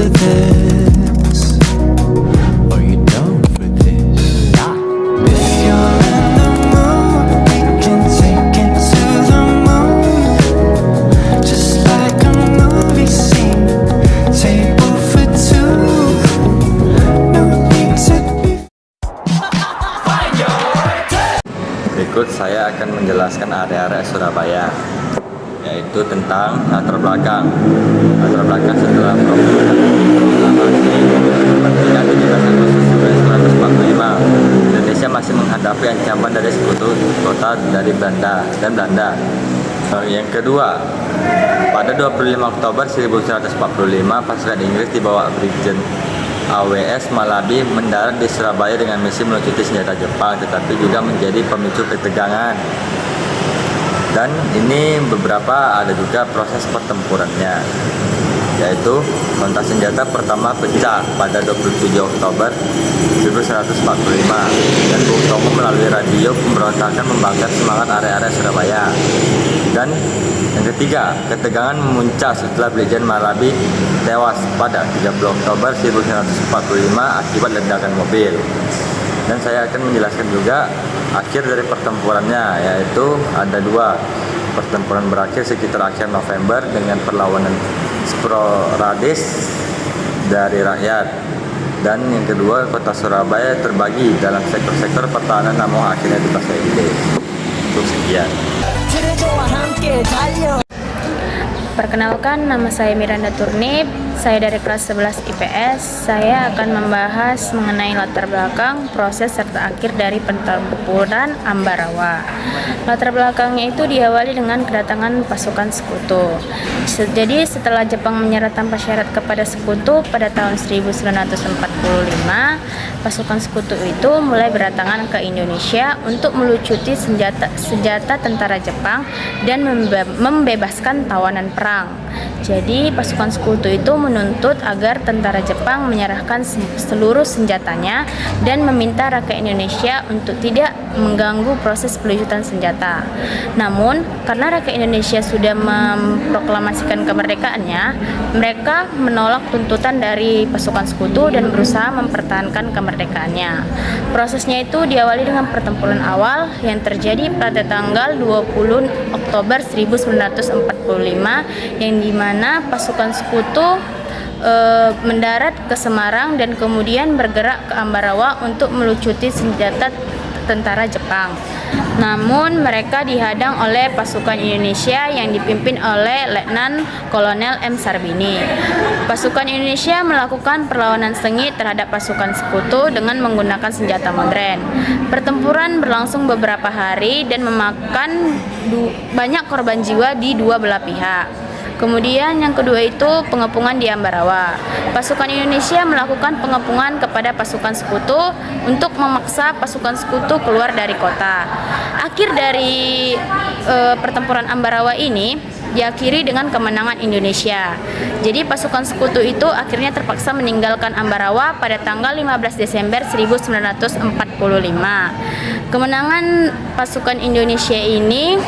for this? Are you down for this? If you're in the mood, we can take it to the moon. Just like a movie scene, table for two. No need to be. Berikut saya akan menjelaskan area-area Surabaya, yaitu tentang latar belakang setelah proklamasi kemerdekaan 17 Agustus 1945. Indonesia masih menghadapi ancaman dari sekutu kota dari Belanda. Yang kedua, pada 25 Oktober 1945, pasukan Inggris di bawah Brigjen AWS Malabi mendarat di Surabaya dengan misi melucuti senjata Jepang, tetapi juga menjadi pemicu ketegangan. Dan ini beberapa ada juga proses pertempurannya, yaitu kontak senjata pertama pecah pada 27 Oktober 1945 dan Bung Tomo melalui radio pemberontakan membakar semangat area-area Surabaya. Dan yang ketiga, ketegangan memuncak setelah Brigjen Malabi tewas pada 30 Oktober 1945 akibat ledakan mobil. Dan saya akan menjelaskan juga akhir dari pertempurannya, yaitu ada dua. Pertempuran berakhir sekitar akhir November dengan perlawanan sporadis dari rakyat. Dan yang kedua, kota Surabaya terbagi dalam sektor-sektor pertahanan namun akhirnya dikuasai Inggris. Untuk sekian. Perkenalkan, nama saya Miranda Turnip. Saya dari kelas 11 IPS. Saya akan membahas mengenai latar belakang, proses, serta akhir dari pertempuran Ambarawa. Latar belakangnya itu diawali dengan kedatangan pasukan sekutu. Jadi setelah Jepang menyerah tanpa syarat kepada sekutu pada tahun 1945, pasukan sekutu itu mulai berdatangan ke Indonesia untuk melucuti senjata tentara Jepang dan membebaskan tawanan perang. Jadi pasukan sekutu itu menuntut agar tentara Jepang menyerahkan seluruh senjatanya dan meminta rakyat Indonesia untuk tidak mengganggu proses pelucutan senjata. Namun, karena rakyat Indonesia sudah memproklamasikan kemerdekaannya, mereka menolak tuntutan dari pasukan sekutu dan berusaha mempertahankan kemerdekaannya. Prosesnya itu diawali dengan pertempuran awal yang terjadi pada tanggal 20 Oktober 1945 yang dimana pasukan sekutu mendarat ke Semarang dan kemudian bergerak ke Ambarawa untuk melucuti senjata tentara Jepang. Namun mereka dihadang oleh pasukan Indonesia yang dipimpin oleh Letnan Kolonel M. Sarbini. Pasukan Indonesia melakukan perlawanan sengit terhadap pasukan sekutu dengan menggunakan senjata modern. Pertempuran berlangsung beberapa hari dan memakan banyak korban jiwa di dua belah pihak. Kemudian yang kedua itu pengepungan di Ambarawa. Pasukan Indonesia melakukan pengepungan kepada pasukan sekutu untuk memaksa pasukan sekutu keluar dari kota. Akhir dari pertempuran Ambarawa ini diakhiri dengan kemenangan Indonesia. Jadi pasukan sekutu itu akhirnya terpaksa meninggalkan Ambarawa pada tanggal 15 Desember 1945. Kemenangan pasukan Indonesia ini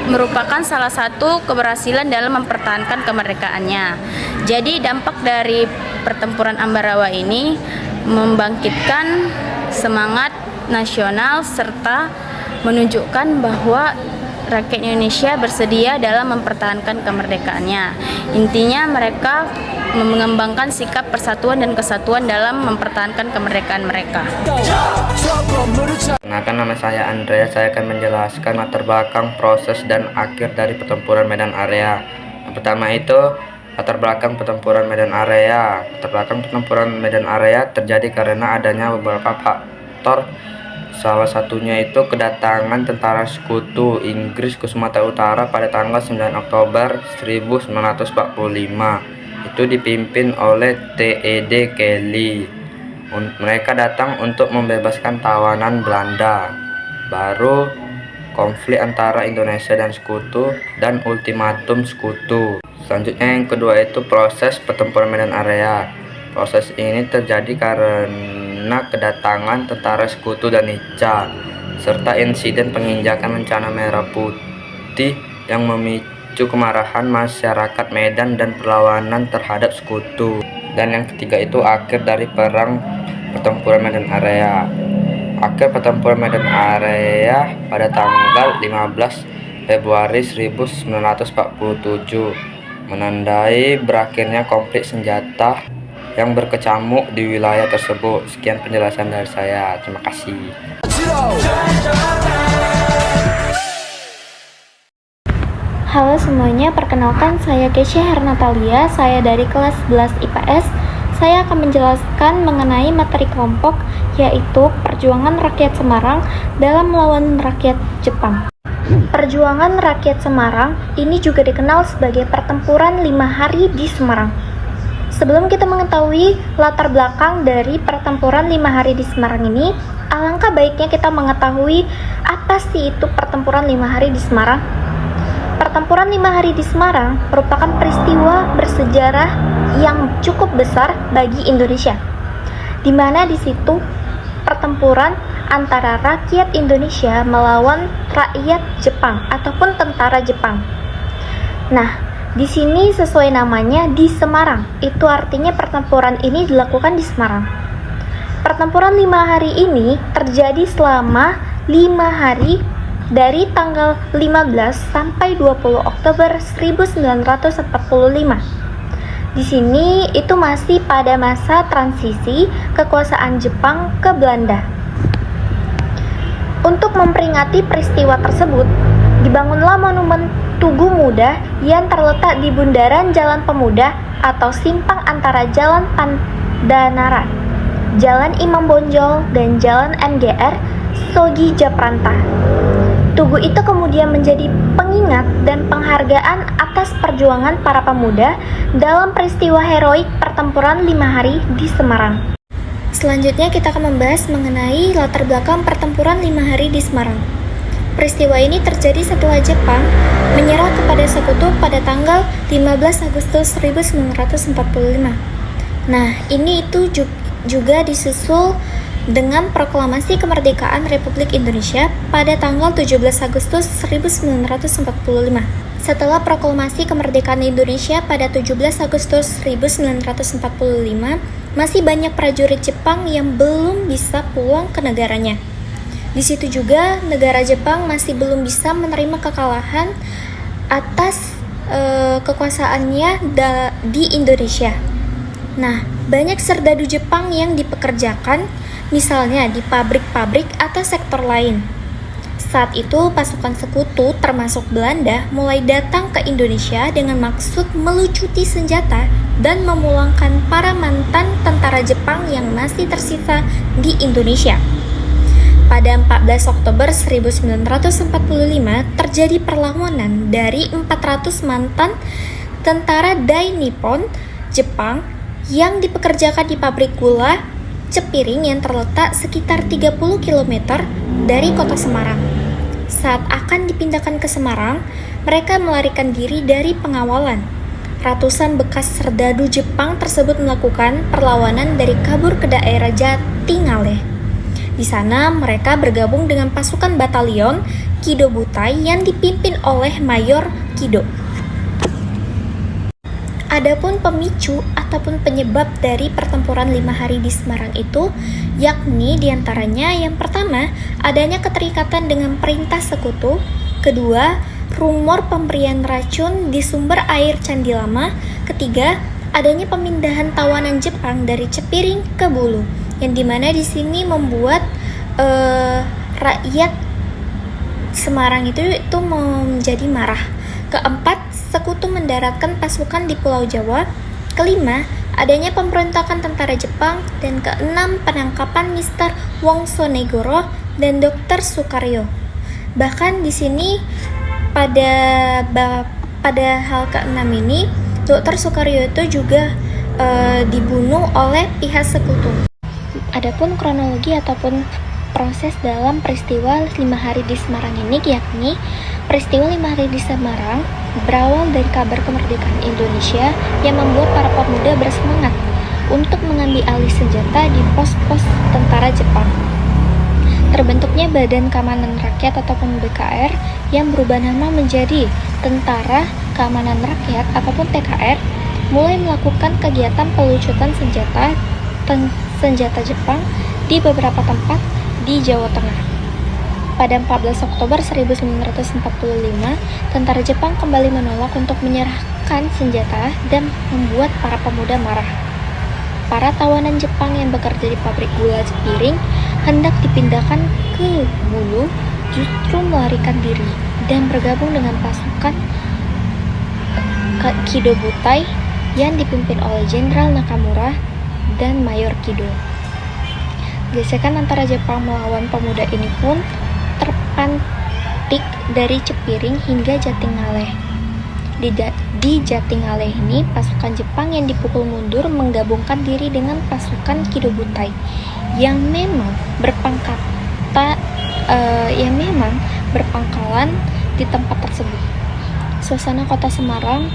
merupakan salah satu keberhasilan dalam mempertahankan kemerdekaannya. Jadi dampak dari pertempuran Ambarawa ini membangkitkan semangat nasional serta menunjukkan bahwa rakyat Indonesia bersedia dalam mempertahankan kemerdekaannya. Intinya mereka mengembangkan sikap persatuan dan kesatuan dalam mempertahankan kemerdekaan mereka. Perkenalkan, nama saya Andrea. Saya akan menjelaskan latar belakang, proses, dan akhir dari pertempuran Medan Area. Yang pertama itu latar belakang pertempuran Medan Area. Latar belakang pertempuran Medan Area terjadi karena adanya beberapa faktor. Salah satunya itu kedatangan tentara sekutu Inggris ke Sumatera Utara pada tanggal 9 Oktober 1945. Itu dipimpin oleh T.E.D. Kelly. Mereka datang untuk membebaskan tawanan Belanda. Baru konflik antara Indonesia dan sekutu dan ultimatum sekutu. Selanjutnya yang kedua itu proses pertempuran Medan Area. Proses ini terjadi karena kedatangan tentara sekutu dan Ica serta insiden penginjakan lencana merah putih yang memicu memicu kemarahan masyarakat Medan dan perlawanan terhadap sekutu. Dan yang ketiga itu akhir dari perang pertempuran Medan Area. Akhir pertempuran Medan Area pada tanggal 15 Februari 1947 menandai berakhirnya konflik senjata yang berkecamuk di wilayah tersebut. Sekian penjelasan dari saya. Terima kasih. Halo semuanya, perkenalkan saya Kesha Hernatalia, saya dari kelas 11 IPS. Saya akan menjelaskan mengenai materi kelompok, yaitu perjuangan rakyat Semarang dalam melawan rakyat Jepang. Perjuangan rakyat Semarang ini juga dikenal sebagai pertempuran 5 hari di Semarang. Sebelum kita mengetahui latar belakang dari pertempuran 5 hari di Semarang ini, alangkah baiknya kita mengetahui apa sih itu pertempuran 5 hari di Semarang. Pertempuran 5 hari di Semarang merupakan peristiwa bersejarah yang cukup besar bagi Indonesia, di mana di situ pertempuran antara rakyat Indonesia melawan rakyat Jepang ataupun tentara Jepang. Nah, di sini sesuai namanya di Semarang, itu artinya pertempuran ini dilakukan di Semarang. Pertempuran 5 hari ini terjadi selama 5 hari dari tanggal 15 sampai 20 Oktober 1945. Di sini itu masih pada masa transisi kekuasaan Jepang ke Belanda. Untuk memperingati peristiwa tersebut, dibangunlah monumen Tugu Muda yang terletak di bundaran Jalan Pemuda atau simpang antara Jalan Pandanara, Jalan Imam Bonjol, dan Jalan MGR Sogi Japranta. Tugu itu kemudian menjadi pengingat dan penghargaan atas perjuangan para pemuda dalam peristiwa heroik pertempuran 5 hari di Semarang. Selanjutnya kita akan membahas mengenai latar belakang pertempuran 5 hari di Semarang. Peristiwa ini terjadi setelah Jepang menyerah kepada sekutu pada tanggal 15 Agustus 1945. Nah, ini itu juga disusul dengan proklamasi kemerdekaan Republik Indonesia pada tanggal 17 Agustus 1945. Setelah proklamasi kemerdekaan Indonesia pada 17 Agustus 1945, masih banyak prajurit Jepang yang belum bisa pulang ke negaranya. Di situ juga negara Jepang masih belum bisa menerima kekalahan atas kekuasaannya di Indonesia. Nah, banyak serdadu Jepang yang dipekerjakan, misalnya di pabrik-pabrik atau sektor lain. Saat itu, pasukan sekutu termasuk Belanda mulai datang ke Indonesia dengan maksud melucuti senjata dan memulangkan para mantan tentara Jepang yang masih tersisa di Indonesia. Pada 14 Oktober 1945 terjadi perlawanan dari 400 mantan tentara Dai Nippon Jepang yang dipekerjakan di pabrik gula Cepiring yang terletak sekitar 30 km dari kota Semarang. Saat akan dipindahkan ke Semarang, mereka melarikan diri dari pengawalan. Ratusan bekas serdadu Jepang tersebut melakukan perlawanan dari kabur ke daerah Jatingaleh. Di sana mereka bergabung dengan pasukan batalion Kido Butai yang dipimpin oleh Mayor Kido. Adapun pemicu ataupun penyebab dari pertempuran 5 hari di Semarang itu, yakni diantaranya yang pertama, adanya keterikatan dengan perintah sekutu. Kedua, rumor pemberian racun di sumber air Candi Lama. Ketiga, adanya pemindahan tawanan Jepang dari Cepiring ke Bulu, yang dimana di sini membuat rakyat Semarang itu menjadi marah. Keempat, sekutu mendaratkan pasukan di Pulau Jawa. Kelima, adanya pemberontakan tentara Jepang. Dan keenam, penangkapan Mr. Wongsonegoro dan Dr. Sukaryo. Bahkan di sini pada hal keenam ini, Dr. Sukaryo itu juga dibunuh oleh pihak sekutu. Adapun kronologi ataupun proses dalam peristiwa 5 hari di Semarang ini, yakni peristiwa 5 hari di Semarang berawal dari kabar kemerdekaan Indonesia yang membuat para pemuda bersemangat untuk mengambil alih senjata di pos-pos tentara Jepang. Terbentuknya Badan Keamanan Rakyat ataupun BKR yang berubah nama menjadi Tentara Keamanan Rakyat ataupun TKR mulai melakukan kegiatan pelucutan senjata Jepang di beberapa tempat di Jawa Tengah. Pada 14 Oktober 1945, tentara Jepang kembali menolak untuk menyerahkan senjata dan membuat para pemuda marah. Para tawanan Jepang yang bekerja di pabrik gula Cepiring hendak dipindahkan ke Bulu justru melarikan diri dan bergabung dengan pasukan Kido Butai yang dipimpin oleh Jenderal Nakamura dan Mayor Kido. Gesekan antara Jepang melawan pemuda ini pun terpantik dari Cepiring hingga Jatingaleh. Di Jatingaleh ini, pasukan Jepang yang dipukul mundur menggabungkan diri dengan pasukan Kido Butai yang memang berpangkalan di tempat tersebut. Suasana kota Semarang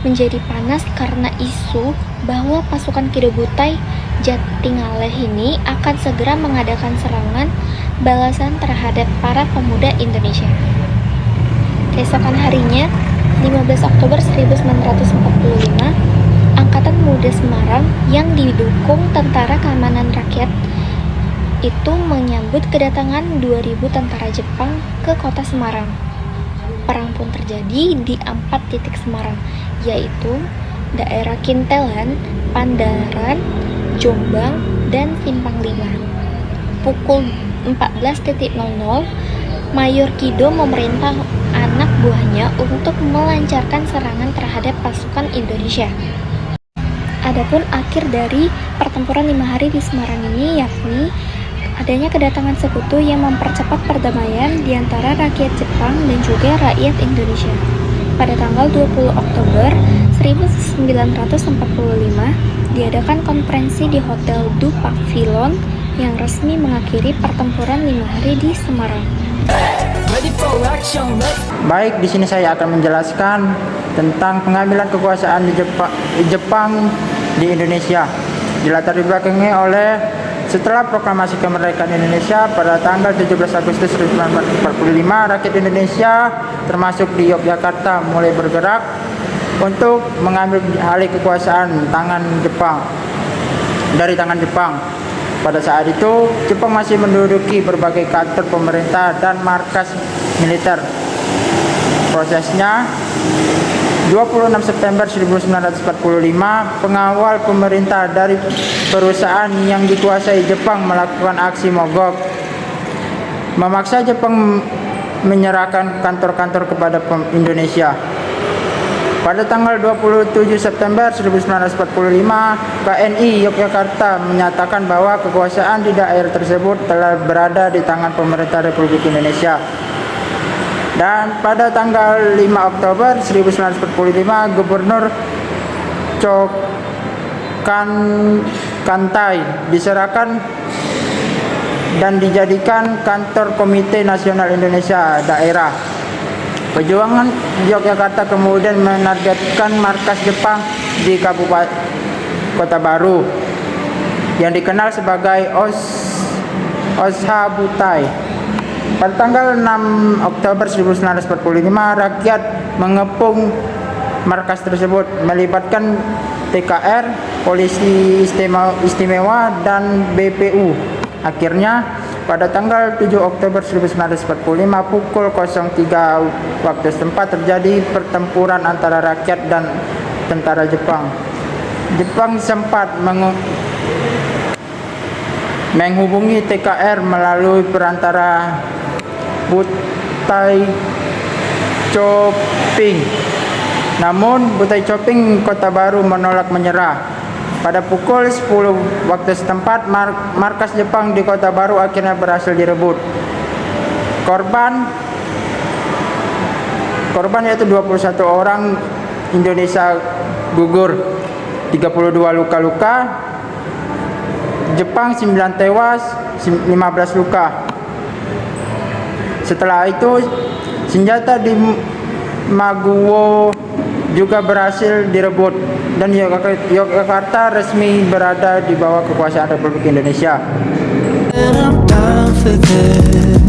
menjadi panas karena isu bahwa pasukan Kido Butai Jatingaleh ini akan segera mengadakan serangan balasan terhadap para pemuda Indonesia. Keesokan harinya, 15 Oktober 1945, Angkatan Muda Semarang yang didukung Tentara Keamanan Rakyat itu menyambut kedatangan 2.000 tentara Jepang ke kota Semarang. Perang pun terjadi di 4 titik Semarang, yaitu daerah Kintelan, Pandaran, Jombang, dan Simpang 5. Pukul 14.00, Mayor Kido memerintah anak buahnya untuk melancarkan serangan terhadap pasukan Indonesia. Adapun akhir dari pertempuran 5 hari di Semarang ini yakni adanya kedatangan sekutu yang mempercepat perdamaian di antara rakyat Jepang dan juga rakyat Indonesia. Pada tanggal 20 Oktober 1945, diadakan konferensi di Hotel Du Pavilion yang resmi mengakhiri pertempuran 5 hari di Semarang. Baik, di sini saya akan menjelaskan tentang pengambilan kekuasaan di Jepang di Indonesia. Dilatar belakangi oleh setelah proklamasi kemerdekaan Indonesia pada tanggal 17 Agustus 1945, rakyat Indonesia termasuk di Yogyakarta mulai bergerak untuk mengambil alih kekuasaan dari tangan Jepang. Pada saat itu, Jepang masih menduduki berbagai kantor pemerintah dan markas militer. Prosesnya, 26 September 1945, pengawal pemerintah dari perusahaan yang dikuasai Jepang melakukan aksi mogok, memaksa Jepang menyerahkan kantor-kantor kepada Indonesia. Pada tanggal 27 September 1945, KNI Yogyakarta menyatakan bahwa kekuasaan di daerah tersebut telah berada di tangan pemerintah Republik Indonesia. Dan pada tanggal 5 Oktober 1945, Gubernur Kantai diserahkan dan dijadikan kantor Komite Nasional Indonesia Daerah. Perjuangan Yogyakarta kemudian menargetkan markas Jepang di Kabupaten Kota Baru yang dikenal sebagai Osha Butai. Pada tanggal 6 Oktober 1945, rakyat mengepung markas tersebut melibatkan TKR, Polisi Istimewa, dan BPU. Akhirnya, pada tanggal 7 Oktober 1945 pukul 03 waktu setempat terjadi pertempuran antara rakyat dan tentara Jepang. Jepang sempat menghubungi TKR melalui perantara Butai Choping. Namun Butai Choping Kota Baru menolak menyerah. Pada pukul 10 waktu setempat, markas Jepang di Kota Baru akhirnya berhasil direbut. Korban yaitu 21 orang Indonesia gugur, 32 luka-luka, Jepang 9 tewas, 15 luka. Setelah itu, senjata di Maguwo juga berhasil direbut dan Yogyakarta resmi berada di bawah kekuasaan Republik Indonesia. And I'm down for this.